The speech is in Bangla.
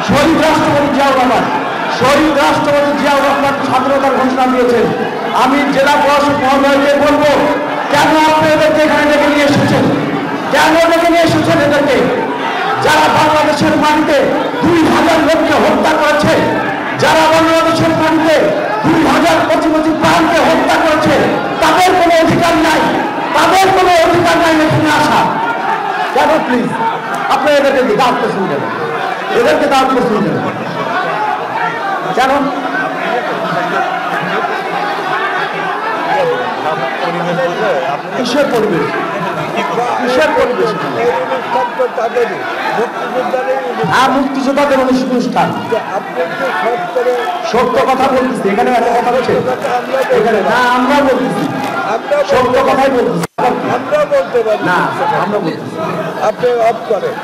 শহীদ রাষ্ট্রপতি জিয়াউর রহমান স্বাধীনতার ঘোষণা দিয়েছেন। আমি জেলা প্রশাসক মহোদয়কে বলবো, কেন আপনি এদেরকে এখানে ডেকে নিয়ে এসেছেন? কেন ডেকে নিয়ে এসেছেন এদেরকে? যারা বাংলাদেশের মাটিতে 2000 লোককে হত্যা করেছে, যারা বাংলাদেশের মাটিতে 2000 কচি প্রাণকে হত্যা করেছে, তাদের কোনো অধিকার নাই, এখানে আসা। কেন? প্লিজ আপনি এদেরকে দাওয়াত করছেন কেন? কেন? কিসের পরিবেশ? মুক্তিযোদ্ধাদের অনুষ্ঠান। সত্য কথা বলতেছি, এখানে একটা কথা বলছে এখানে না, আমরা বলতেছি সত্য কথাই বলতেছি। আমরা বলতে পারি না, আমরা বলতেছি আপনি অফ করেন।